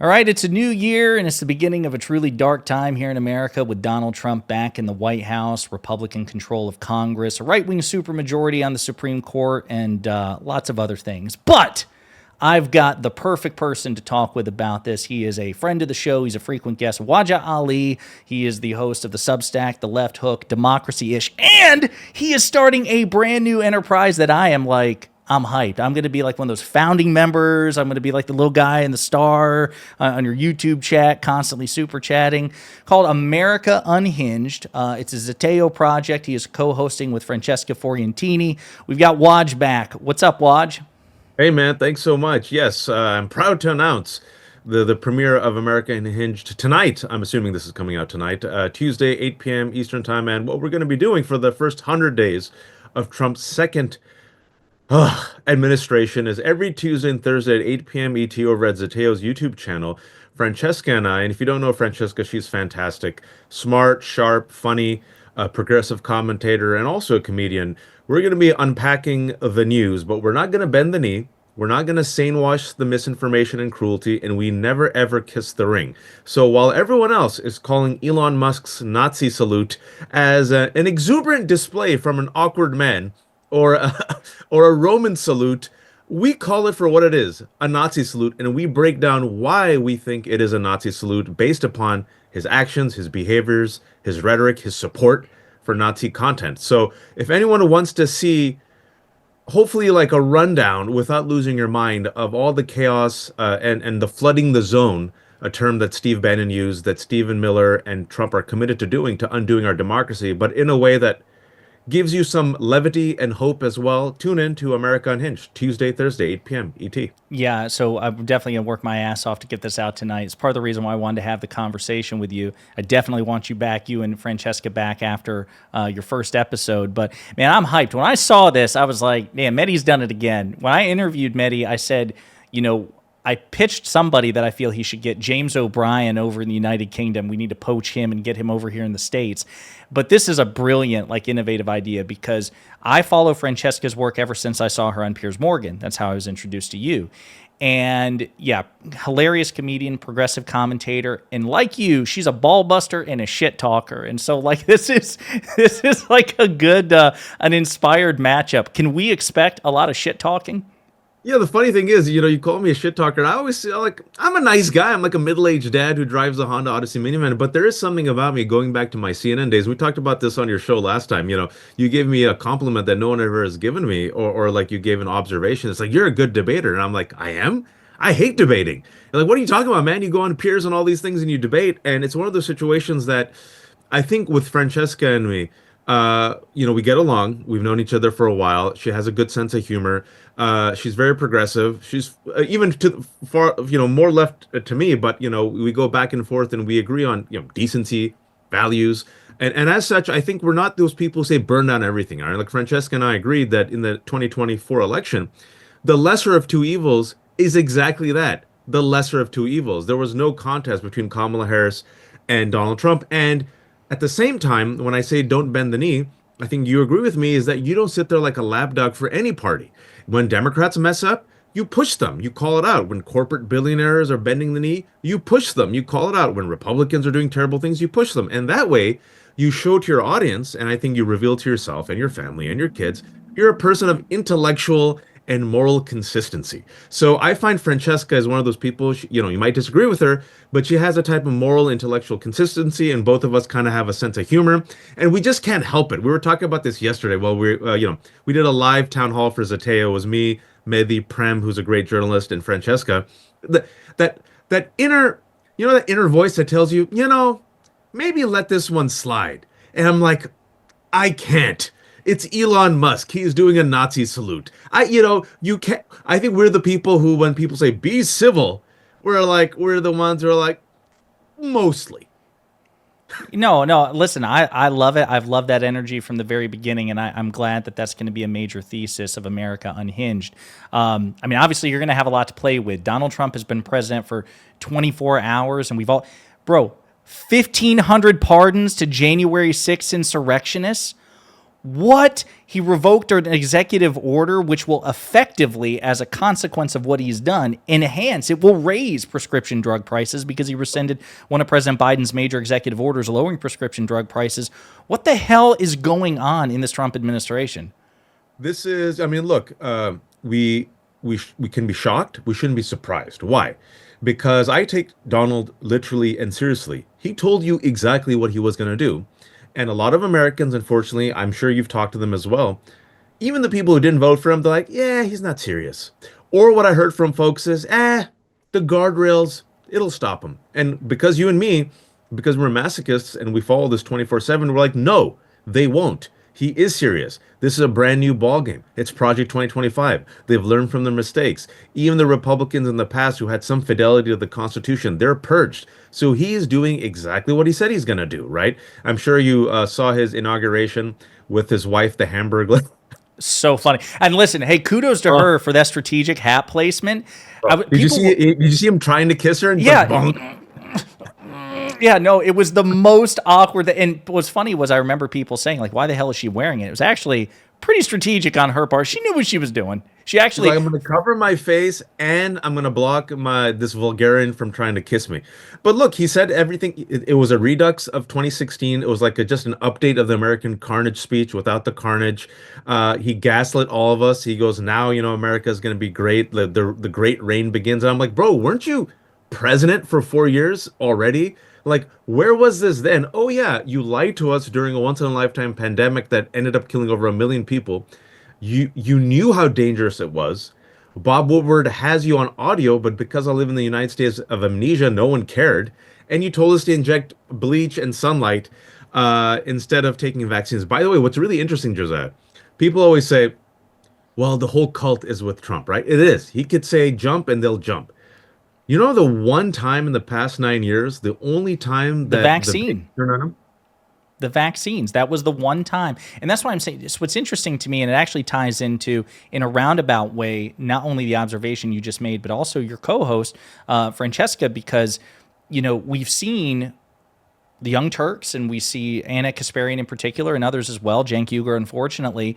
All right, it's a new year, and it's the beginning of a truly dark time here in America with Donald Trump back in the White House, Republican control of Congress, a right-wing supermajority on the Supreme Court, and lots of other things. But I've got the perfect person to talk with about this. He is a friend of the show. He's a frequent guest, Wajahat Ali. He is the host of the Substack, The Left Hook, Democracy-ish, and he is starting a brand new enterprise that I'm hyped. I'm going to be like one of those founding members. I'm going to be like the little guy in the star on your YouTube chat, constantly super chatting, called America Unhinged. It's a Zeteo project. He is co-hosting with Francesca Fiorentini. We've got Waj back. What's up, Waj? Hey man, thanks so much. Yes, I'm proud to announce the premiere of America Unhinged tonight. I'm assuming this is coming out tonight, Tuesday, 8 p.m. Eastern Time. And what we're going to be doing for the first 100 days of Trump's second administration is every Tuesday and Thursday at 8 p.m. ET over at Zeteo's YouTube channel. Francesca and I, and if you don't know Francesca, she's fantastic, smart, sharp, funny, progressive commentator, and also a comedian. We're going to be unpacking the news, but we're not going to bend the knee. We're not going to sanewash the misinformation and cruelty, and we never ever kiss the ring. So while everyone else is calling Elon Musk's Nazi salute as an exuberant display from an awkward man, or or a Roman salute, we call it for what it is, a Nazi salute, and we break down why we think it is a Nazi salute based upon his actions, his behaviors, his rhetoric, his support for Nazi content. So if anyone wants to see, hopefully like a rundown without losing your mind of all the chaos and the flooding the zone, a term that Steve Bannon used, that Stephen Miller and Trump are committed to doing, to undoing our democracy, but in a way that gives you some levity and hope as well. Tune in to America Unhinged, Tuesday, Thursday, 8 p.m. ET. Yeah, so I'm definitely going to work my ass off to get this out tonight. It's part of the reason why I wanted to have the conversation with you. I definitely want you back, you and Francesca back after your first episode. But, man, I'm hyped. When I saw this, I was like, man, Mehdi's done it again. When I interviewed Mehdi, I said, I pitched somebody that I feel he should get, James O'Brien over in the United Kingdom. We need to poach him and get him over here in the States. But this is a brilliant, innovative idea because I follow Francesca's work ever since I saw her on Piers Morgan. That's how I was introduced to you. And yeah, hilarious comedian, progressive commentator, and like you, she's a ball buster and a shit talker. And so this is like a good, an inspired matchup. Can we expect a lot of shit talking? Yeah, the funny thing is, you call me a shit talker, and I always say, I'm a nice guy. I'm like a middle-aged dad who drives a Honda Odyssey minivan, but there is something about me going back to my CNN days. We talked about this on your show last time. You gave me a compliment that no one ever has given me, or like you gave an observation. It's like, you're a good debater. And I'm like, I am? I hate debating. And like, what are you talking about, man? You go on Piers and all these things and you debate. And it's one of those situations that I think with Francesca and me, we get along. We've known each other for a while. She has a good sense of humor. She's very progressive. She's even to far, more left to me, but we go back and forth and we agree on, decency, values. And as such, I think we're not those people who say burn down everything. All right? Like Francesca and I agreed that in the 2024 election, the lesser of two evils is exactly that. The lesser of two evils. There was no contest between Kamala Harris and Donald Trump. And at the same time, when I say don't bend the knee, I think you agree with me is that you don't sit there like a lapdog for any party. When Democrats mess up, you push them. You call it out. When corporate billionaires are bending the knee, you push them. You call it out. When Republicans are doing terrible things, you push them. And that way, you show to your audience, and I think you reveal to yourself and your family and your kids, you're a person of intellectual and moral consistency. So I find Francesca is one of those people, you might disagree with her, but she has a type of moral, intellectual consistency, and both of us kind of have a sense of humor, and we just can't help it. We were talking about this yesterday while we did a live town hall for Zeteo. It was me, Mehdi, Prem, who's a great journalist, and Francesca. That inner, that inner voice that tells you, maybe let this one slide. And I'm like, I can't. It's Elon Musk. He is doing a Nazi salute. You can't. I think we're the people who, when people say be civil, we're the ones who are like, mostly. No. Listen, I love it. I've loved that energy from the very beginning, and I'm glad that that's going to be a major thesis of America Unhinged. Obviously, you're going to have a lot to play with. Donald Trump has been president for 24 hours, and 1,500 pardons to January 6th insurrectionists. What? He revoked an executive order which will effectively, as a consequence of what he's done, enhance, it will raise prescription drug prices because he rescinded one of President Biden's major executive orders lowering prescription drug prices. What the hell is going on in this Trump administration? This is, I mean, look, we can be shocked. We shouldn't be surprised. Why? Because I take Donald literally and seriously. He told you exactly what he was going to do. And a lot of Americans, unfortunately, I'm sure you've talked to them as well. Even the people who didn't vote for him, they're like, yeah, he's not serious. Or what I heard from folks is, the guardrails, it'll stop him. And because you and me, because we're masochists and we follow this 24/7, we're like, no, they won't. He is serious. This is a brand new ball game. It's Project 2025. They've learned from their mistakes. Even the Republicans in the past who had some fidelity to the Constitution, they're purged. So he is doing exactly what he said he's going to do, right? I'm sure you saw his inauguration with his wife, the Hamburglar. So funny. And listen, hey, kudos to her for that strategic hat placement. Did you see him trying to kiss her? And Yeah. bonk? Yeah, no, it was the most awkward. And what's funny was I remember people saying, like, why the hell is she wearing it? It was actually pretty strategic on her part. She knew what she was doing. She actually, Like, I'm going to cover my face and I'm going to block this Vulgarian from trying to kiss me. But look, he said everything. It was a redux of 2016. It was like just an update of the American carnage speech without the carnage. He gaslit all of us. He goes, now, America is going to be great. The great reign begins. And I'm like, bro, weren't you president for 4 years already? Like, where was this then? Oh, yeah, you lied to us during a once-in-a-lifetime pandemic that ended up killing over 1 million people. You knew how dangerous it was. Bob Woodward has you on audio, but because I live in the United States of amnesia, no one cared. And you told us to inject bleach and sunlight instead of taking vaccines. By the way, what's really interesting, Josiah, people always say, well, the whole cult is with Trump, right? It is. He could say jump and they'll jump. You know, the one time in the past 9 years, the only time the that vaccine. turned on him? The vaccines. That was the one time. And that's why I'm saying this. What's interesting to me, and it actually ties into, in a roundabout way, not only the observation you just made, but also your co-host, Francesca, because, we've seen the Young Turks, and we see Anna Kasparian in particular, and others as well, Cenk Uygur, unfortunately,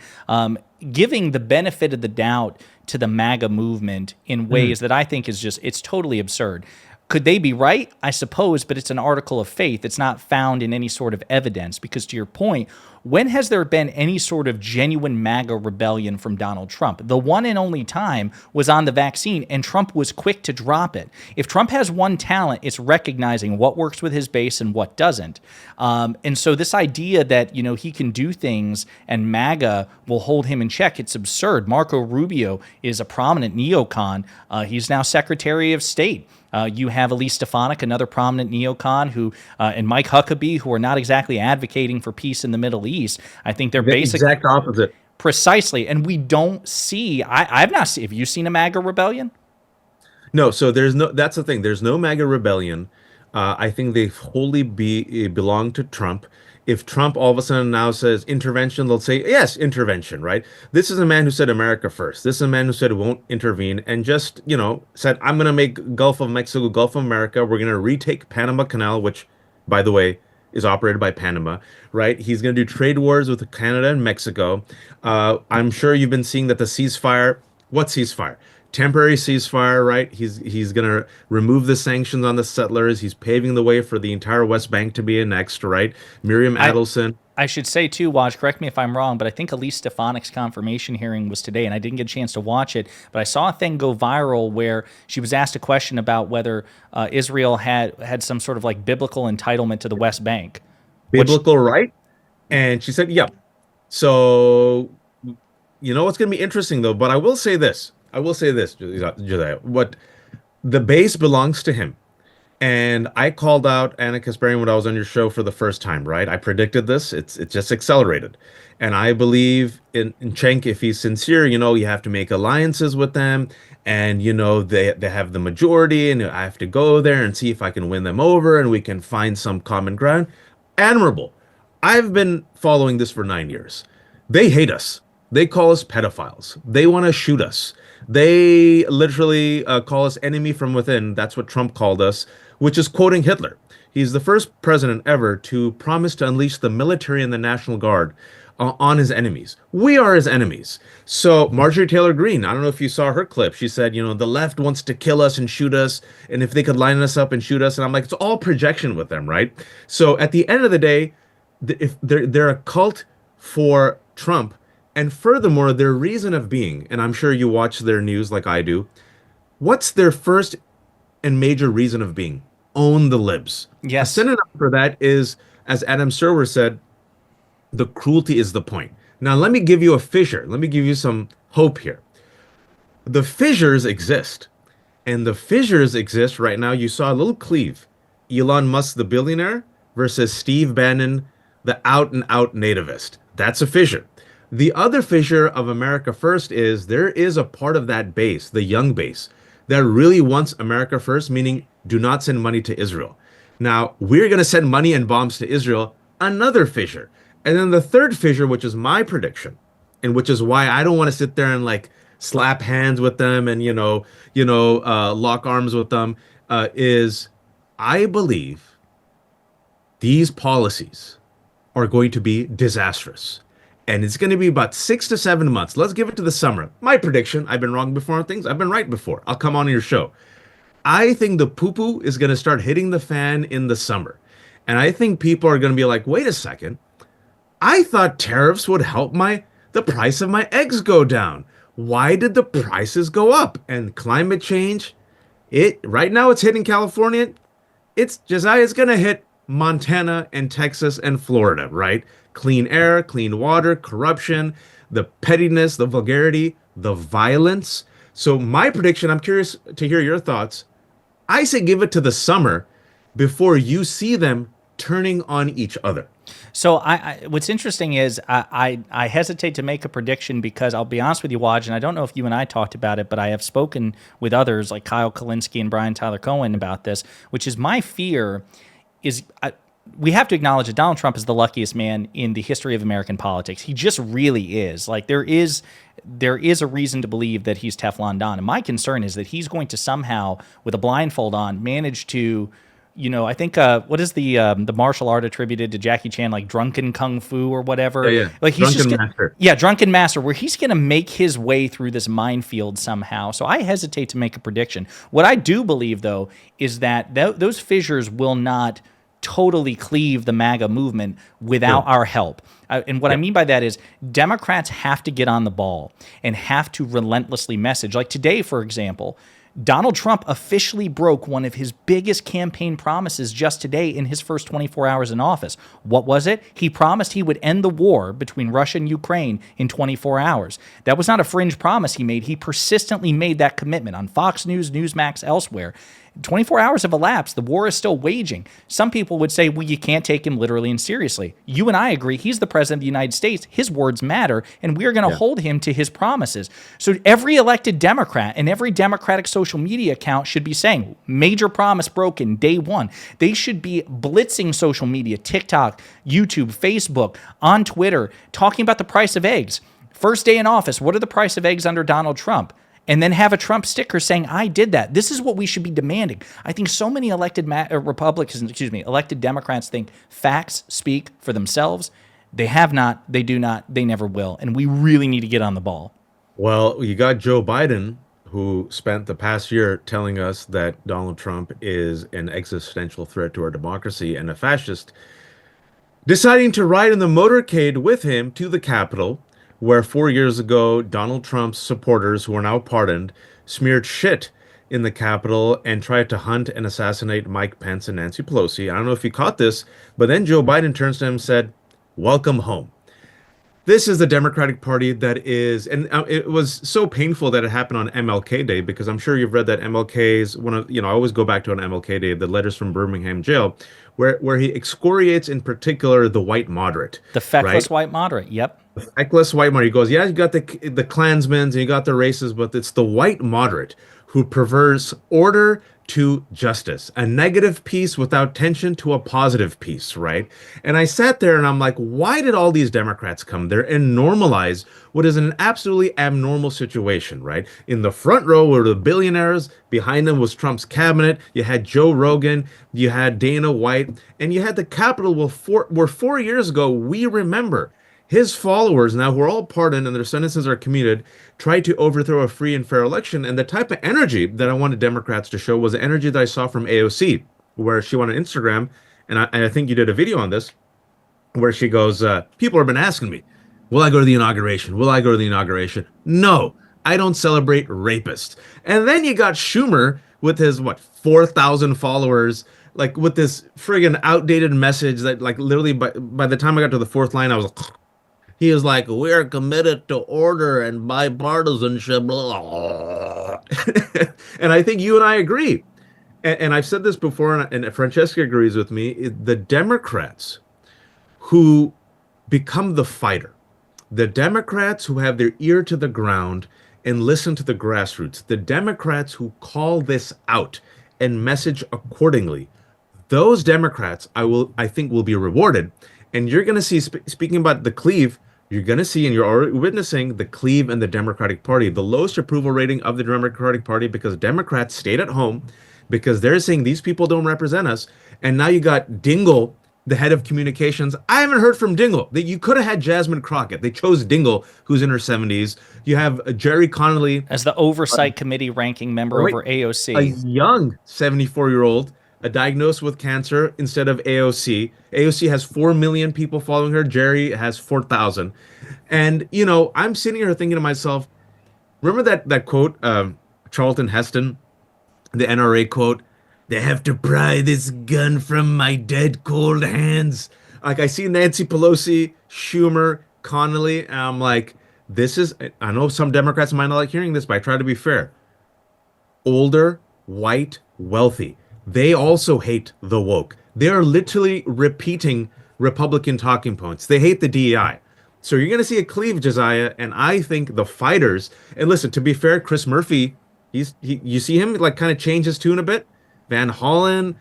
giving the benefit of the doubt to the MAGA movement in ways that I think is just, it's totally absurd. Could they be right? I suppose, but it's an article of faith. It's not found in any sort of evidence because, to your point, when has there been any sort of genuine MAGA rebellion from Donald Trump? The one and only time was on the vaccine, and Trump was quick to drop it. If Trump has one talent, it's recognizing what works with his base and what doesn't. And so this idea that, he can do things and MAGA will hold him in check, it's absurd. Marco Rubio is a prominent neocon. He's now Secretary of State. You have Elise Stefanik, another prominent neocon, and Mike Huckabee, who are not exactly advocating for peace in the Middle East. I think they're basically exact opposite. Precisely, and we don't see. I've not seen. Have you seen a MAGA rebellion? No, so there's no. That's the thing. There's no MAGA rebellion. I think they wholly belong to Trump. If Trump all of a sudden now says intervention, they'll say, yes, intervention, right? This is a man who said America first. This is a man who said won't intervene and just, said, I'm going to make Gulf of Mexico, Gulf of America. We're going to retake Panama Canal, which, by the way, is operated by Panama, right? He's going to do trade wars with Canada and Mexico. I'm sure you've been seeing that the ceasefire, what ceasefire? Temporary ceasefire, right? He's going to remove the sanctions on the settlers. He's paving the way for the entire West Bank to be annexed, right? Miriam Adelson. I should say too, Waj, correct me if I'm wrong, but I think Elise Stefanik's confirmation hearing was today, and I didn't get a chance to watch it, but I saw a thing go viral where she was asked a question about whether Israel had some sort of like biblical entitlement to the West Bank. Biblical right? And she said, yep. So, what's going to be interesting though, but I will say this, Josiah, what the base belongs to him. And I called out Anna Kasparian when I was on your show for the first time, right? I predicted this. It's just accelerated. And I believe in Cenk, if he's sincere, you have to make alliances with them. And, they have the majority and I have to go there and see if I can win them over and we can find some common ground. Admirable. I've been following this for 9 years. They hate us. They call us pedophiles. They want to shoot us. They literally call us enemy from within. That's what Trump called us, which is quoting Hitler. He's the first president ever to promise to unleash the military and the National Guard on his enemies. We are his enemies. So Marjorie Taylor Greene, I don't know if you saw her clip. She said, the left wants to kill us and shoot us, and if they could line us up and shoot us, and I'm like, it's all projection with them, right? So at the end of the day, if they're a cult for Trump, and furthermore, their reason of being, and I'm sure you watch their news like I do. What's their first and major reason of being? Own the libs. A Yes. synonym for that is, as Adam Serwer said, the cruelty is the point. Now, let me give you a fissure. Let me give you some hope here. The fissures exist. And the fissures exist right now. You saw a little cleave. Elon Musk, the billionaire, versus Steve Bannon, the out and out nativist. That's a fissure. The other fissure of America First is there is a part of that base, the young base, that really wants America First, meaning do not send money to Israel. Now, we're going to send money and bombs to Israel, another fissure. And then the third fissure, which is my prediction, and which is why I don't want to sit there and like slap hands with them and lock arms with them, is I believe these policies are going to be disastrous. And it's going to be about 6 to 7 months. Let's give it to the summer. My prediction, I've been wrong before on things. I've been right before. I'll come on your show. I think the poo-poo is going to start hitting the fan in the summer. And I think people are going to be like, wait a second. I thought tariffs would help the price of my eggs go down. Why did the prices go up? And climate change, right now it's hitting California. It's going to hit Montana and Texas and Florida, right? Clean air, clean water, corruption, the pettiness, the vulgarity, the violence. So my prediction, I'm curious to hear your thoughts. I say give it to the summer before you see them turning on each other. So what's interesting is I hesitate to make a prediction because I'll be honest with you, Waj, and I don't know if you and I talked about it, but I have spoken with others like Kyle Kalinske and Brian Tyler Cohen about this, which is my fear is we have to acknowledge that Donald Trump is the luckiest man in the history of American politics. He just really is. Like there is a reason to believe that he's Teflon Don. And my concern is that he's going to somehow, with a blindfold on, manage to, I think what is the martial art attributed to Jackie Chan, like drunken kung fu or whatever? Yeah. Like he's drunken master. Yeah, drunken master, where he's going to make his way through this minefield somehow. So I hesitate to make a prediction. What I do believe, though, is that those fissures will not totally cleave the MAGA movement without our help. And what I mean by that is Democrats have to get on the ball and have to relentlessly message. Like today, for example, Donald Trump officially broke one of his biggest campaign promises just today in his first 24 hours in office. What was it? He promised he would end the war between Russia and Ukraine in 24 hours. That was not a fringe promise he made. He persistently made that commitment on Fox News, Newsmax, elsewhere. 24 hours have elapsed. The war is still waging. Some people would say, well, you can't take him literally and seriously. You and I agree. He's the president of the United States. His words matter, and we are going to hold him to his promises. So every elected Democrat and every Democratic social media account should be saying, major promise broken, day one. They should be blitzing social media, TikTok, YouTube, Facebook, on Twitter, talking about the price of eggs. First day in office, what are the price of eggs under Donald Trump? And then have a Trump sticker saying, I did that. This is what we should be demanding. I think so many elected elected Democrats think facts speak for themselves. They have not, they do not, they never will. And we really need to get on the ball. Well, you got Joe Biden, who spent the past year telling us that Donald Trump is an existential threat to our democracy and a fascist, deciding to ride in the motorcade with him to the Capitol, where 4 years ago, Donald Trump's supporters, who are now pardoned, smeared shit in the Capitol and tried to hunt and assassinate Mike Pence and Nancy Pelosi. I don't know if you caught this, but then Joe Biden turns to him and said, welcome home. This is the Democratic Party that is, and it was so painful that it happened on MLK Day, because I'm sure you've read that MLK's one of, I always go back to on MLK Day, the letters from Birmingham jail, where he excoriates in particular the white moderate. The feckless white moderate, yep. The feckless white moderate. He goes, yeah, you got the Klansmen and you got the racists, but it's the white moderate who prefers order to justice, a negative peace without tension to a positive peace, right? And I sat there and I'm like, why did all these Democrats come there and normalize what is an absolutely abnormal situation, right? In the front row were the billionaires, behind them was Trump's cabinet, you had Joe Rogan, you had Dana White, and you had the Capitol where 4 years ago, we remember, His followers now, who are all pardoned and their sentences are commuted, tried to overthrow a free and fair election. And the type of energy that I wanted Democrats to show was the energy that I saw from AOC, where she went on Instagram, and I think you did a video on this, where she goes, people have been asking me, will I go to the inauguration? Will I go to the inauguration? No, I don't celebrate rapists. And then you got Schumer with his, what, 4,000 followers, like with this friggin' outdated message that, like, literally by the time I got to the fourth line, I was like, he was like, we're committed to order and bipartisanship. And I think you and I agree. And I've said this before, and Francesca agrees with me. The Democrats who become the fighter, the Democrats who have their ear to the ground and listen to the grassroots, the Democrats who call this out and message accordingly, those Democrats I think will be rewarded. And you're going to see, speaking about the cleave, you're going to see, and you're already witnessing the cleave in the Democratic Party, the lowest approval rating of the Democratic Party, because Democrats stayed at home because they're saying these people don't represent us. And now you got Dingle, the head of communications. I haven't heard from Dingle. You could have had Jasmine Crockett. They chose Dingle, who's in her 70s. You have Jerry Connolly as the oversight committee ranking member over AOC, a young 74-year-old, diagnosed with cancer instead of AOC. AOC has 4 million people following her. Jerry has 4,000. And, you know, I'm sitting here thinking to myself, remember that quote, Charlton Heston, the NRA quote, they have to pry this gun from my dead cold hands. Like, I see Nancy Pelosi, Schumer, Connolly, and I'm like, this is, I know some Democrats might not like hearing this, but I try to be fair. Older, white, wealthy. They also hate the woke. They are literally repeating Republican talking points. They hate the DEI. So you're going to see a cleave, Josiah, and I think the fighters, and listen, to be fair, Chris Murphy, you see him like kind of change his tune a bit. Van Hollen,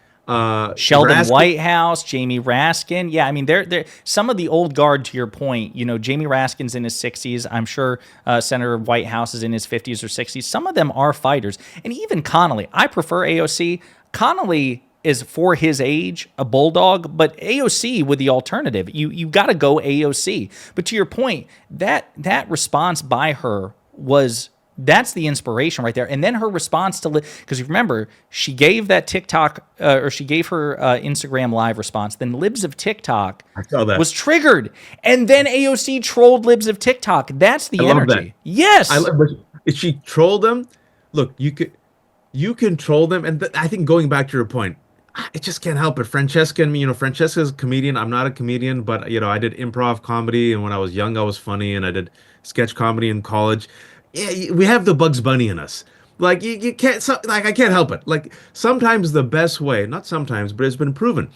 Sheldon Raskin. Whitehouse, Jamie Raskin. Yeah, I mean, they're some of the old guard, to your point. You know, Jamie Raskin's in his 60s. I'm sure Senator Whitehouse is in his 50s or 60s. Some of them are fighters. And even Connolly. I prefer AOC. Connolly is, for his age, a bulldog, but AOC with the alternative. You got to go AOC. But to your point, that response by her was, that's the inspiration right there. And then her response to, because you remember, she gave that TikTok, or she gave her Instagram live response. Then Libs of TikTok was triggered. And then AOC trolled Libs of TikTok. That's the energy. Yes. If she trolled them, look, you can troll them. And I think going back to your point, I just can't help it. Francesca and me, you know, Francesca's a comedian. I'm not a comedian, but, you know, I did improv comedy. And when I was young, I was funny. And I did sketch comedy in college. Yeah, we have the Bugs Bunny in us. Like, you can't, like, I can't help it. Like, sometimes the best way, not sometimes, but it's been proven,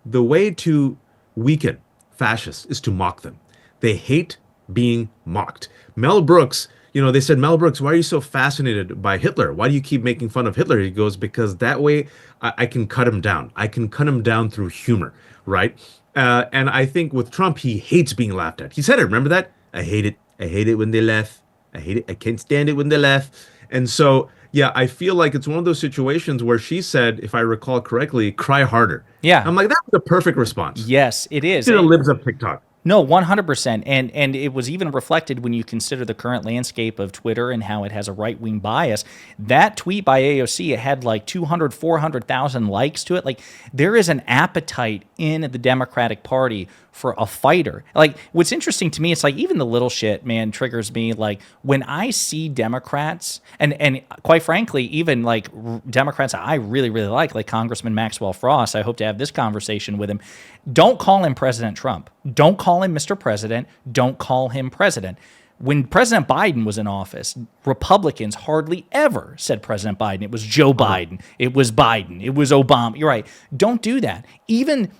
the way to weaken fascists is to mock them. They hate being mocked. Mel Brooks, you know, they said, Mel Brooks, why are you so fascinated by Hitler? Why do you keep making fun of Hitler? He goes, because that way I can cut him down. I can cut him down through humor, right? And I think with Trump, he hates being laughed at. He said it, remember that? I hate it. I hate it when they laugh. I hate it. I can't stand it when they laugh. And so, yeah, I feel like it's one of those situations where she said, if I recall correctly, cry harder. Yeah. I'm like, that's the perfect response. Yes, it is. To the Libs of TikTok. No, 100%. And it was even reflected when you consider the current landscape of Twitter and how it has a right-wing bias. That tweet by AOC, it had like 200, 400,000 likes to it. Like, there is an appetite in the Democratic Party for a fighter. Like, what's interesting to me, it's like even the little shit, man, triggers me. Like, when I see Democrats, and quite frankly, even like Democrats I really, really like Congressman Maxwell Frost, I hope to have this conversation with him. Don't call him President Trump. Don't call him Mr. President. Don't call him president. When President Biden was in office, Republicans hardly ever said President Biden. It was Joe Biden. It was Biden. It was Obama. You're right. Don't do that. Even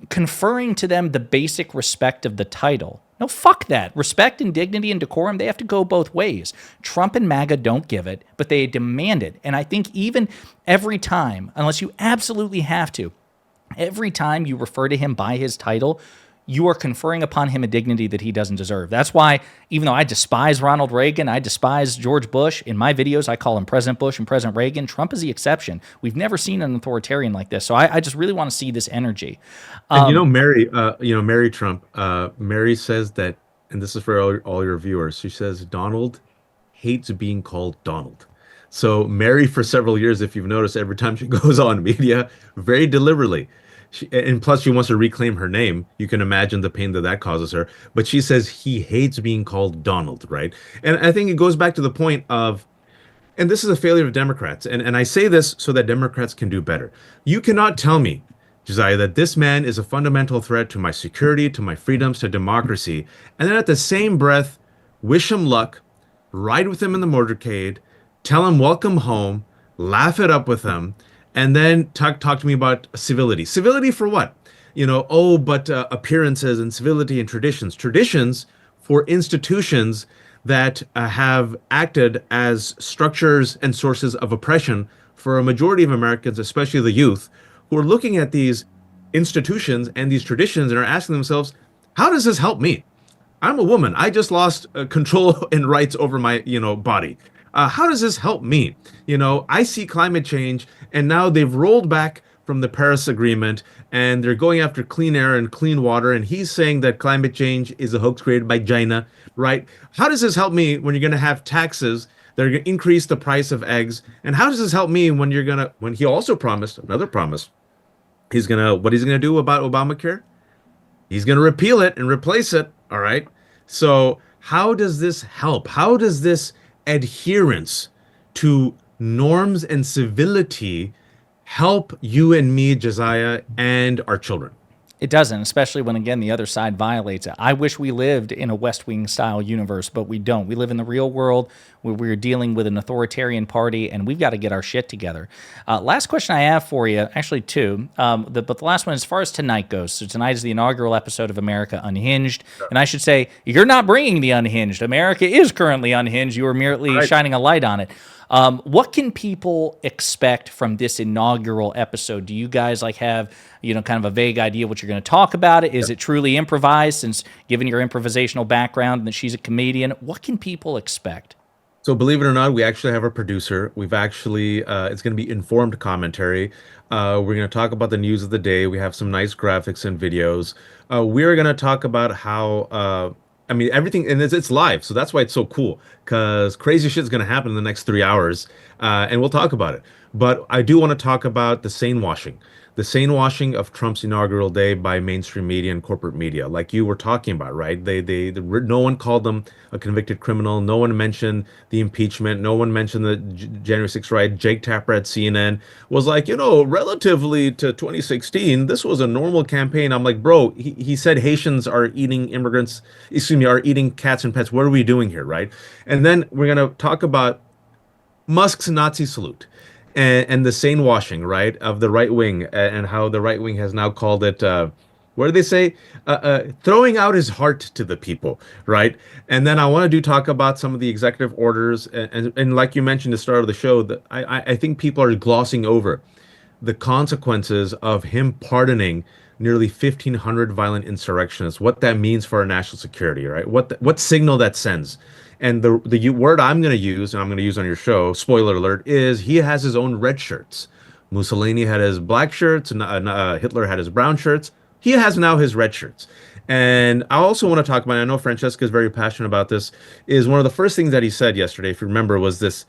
conferring to them the basic respect of the title. No, fuck that. Respect and dignity and decorum, they have to go both ways. Trump and MAGA don't give it, but they demand it. And I think even every time, unless you absolutely have to, every time you refer to him by his title, you are conferring upon him a dignity that he doesn't deserve. That's why, even though I despise Ronald Reagan, I despise George Bush, in my videos I call him President Bush and President Reagan. Trump is the exception. We've never seen an authoritarian like this. So I just really want to see this energy. And Mary Trump, Mary says that and this is for all your viewers. She says Donald hates being called Donald. So Mary, for several years, if you've noticed, every time she goes on media, very deliberately, and plus she wants to reclaim her name. You can imagine the pain that that causes her. But she says he hates being called Donald, right? And I think it goes back to the point of, and this is a failure of Democrats. And I say this so that Democrats can do better. You cannot tell me, Josiah, that this man is a fundamental threat to my security, to my freedoms, to democracy, and then at the same breath, wish him luck, ride with him in the motorcade, tell him welcome home, laugh it up with him, and then talk to me about civility. Civility for what? Oh, but appearances and civility and traditions. Traditions for institutions that have acted as structures and sources of oppression for a majority of Americans, especially the youth, who are looking at these institutions and these traditions and are asking themselves, how does this help me? I'm a woman. I just lost control and rights over my, body. How does this help me? I see climate change, and now they've rolled back from the Paris Agreement, and they're going after clean air and clean water. And he's saying that climate change is a hoax created by China, right? How does this help me when you're going to have taxes that are going to increase the price of eggs? And how does this help me when when he also promised another promise, what he's gonna do about Obamacare? He's going to repeal it and replace it. All right. So how does this help? How does this adherence to norms and civility help you and me, Josiah, and our children? It doesn't, especially when, again, the other side violates it. I wish we lived in a West Wing style universe, but we don't. We live in the real world where we're dealing with an authoritarian party, and we've got to get our shit together. Last question I have for you, actually two, but the last one, as far as tonight goes. So tonight is the inaugural episode of America Unhinged, and I should say, you're not bringing the unhinged. America is currently unhinged. You are merely shining a light on it. What can people expect from this inaugural episode? Do you guys have, kind of a vague idea what you're going to talk about? Is it truly improvised, since given your improvisational background and that she's a comedian? What can people expect? So believe it or not, we actually have a producer. We've actually, it's going to be informed commentary. We're going to talk about the news of the day. We have some nice graphics and videos. We're going to talk about how, everything, and it's live, so that's why it's so cool, because crazy shit's going to happen in the next 3 hours, and we'll talk about it. But I do want to talk about the sane washing of Trump's inaugural day by mainstream media and corporate media, like you were talking about, right? No one called them a convicted criminal. No one mentioned the impeachment. No one mentioned the January 6th riot. Jake Tapper at CNN was like, relatively to 2016, this was a normal campaign. I'm like, bro, he said Haitians are eating are eating cats and pets. What are we doing here, right? And then we're going to talk about Musk's Nazi salute and the sane washing, right, of the right wing, and how the right wing has now called it, what do they say? Throwing out his heart to the people, right? And then I want to talk about some of the executive orders. And like you mentioned at the start of the show, that I think people are glossing over the consequences of him pardoning nearly 1,500 violent insurrectionists, what that means for our national security, right? What signal that sends. And the word I'm going to use, and I'm going to use on your show, spoiler alert, is he has his own red shirts. Mussolini had his black shirts, and Hitler had his brown shirts. He has now his red shirts. And I also want to talk about, I know Francesca is very passionate about this, is one of the first things that he said yesterday, if you remember, was this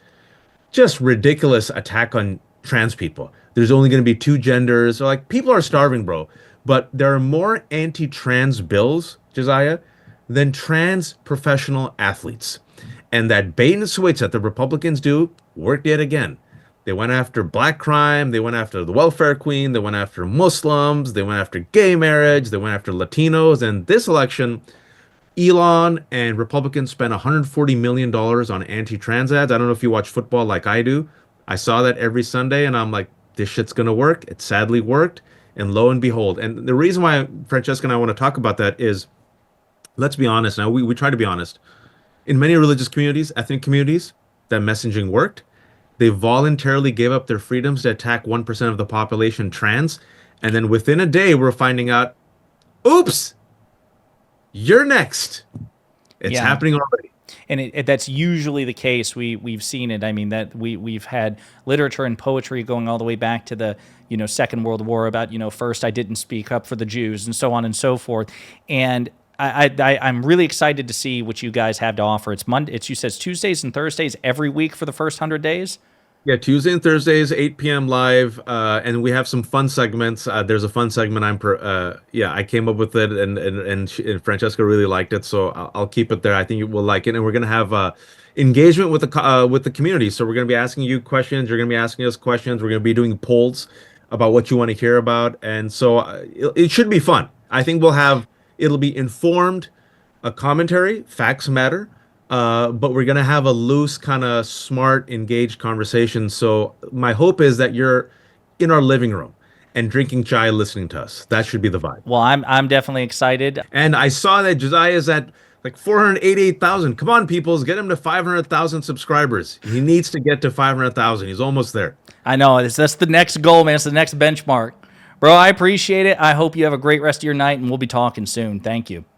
just ridiculous attack on trans people. There's only going to be two genders. Like, people are starving, bro. But there are more anti-trans bills, Josiah, than trans professional athletes. And that bait and switch that the Republicans do worked yet again. They went after black crime. They went after the welfare queen. They went after Muslims. They went after gay marriage. They went after Latinos. And this election, Elon and Republicans spent $140 million on anti-trans ads. I don't know if you watch football like I do. I saw that every Sunday, and I'm like, this shit's going to work. It sadly worked. And lo and behold. And the reason why Francesca and I want to talk about that is, let's be honest now. We try to be honest. In many religious communities, ethnic communities, that messaging worked. They voluntarily gave up their freedoms to attack 1% of the population trans. And then within a day, we're finding out, oops, you're next. It's happening already. And that's usually the case. We've seen it. I mean, that we've had literature and poetry going all the way back to the Second World War about first I didn't speak up for the Jews and so on and so forth. And I'm really excited to see what you guys have to offer. It's Monday. It's, you said it's Tuesdays and Thursdays every week for the first 100 days. Yeah, Tuesday and Thursdays, 8 p.m. live, and we have some fun segments. There's a fun segment yeah, I came up with it, and Francesca really liked it, so I'll keep it there. I think you will like it, and we're gonna have engagement with the community. So we're gonna be asking you questions. You're gonna be asking us questions. We're gonna be doing polls about what you want to hear about, and so it should be fun. I think it'll be informed, a commentary, facts matter, but we're gonna have a loose, kind of smart, engaged conversation. So my hope is that you're in our living room and drinking chai, listening to us. That should be the vibe. Well, I'm definitely excited. And I saw that Josiah is at like 488,000. Come on, peoples, get him to 500,000 subscribers. He needs to get to 500,000. He's almost there. I know that's the next goal, man. It's the next benchmark, bro. I appreciate it. I hope you have a great rest of your night, and we'll be talking soon. Thank you.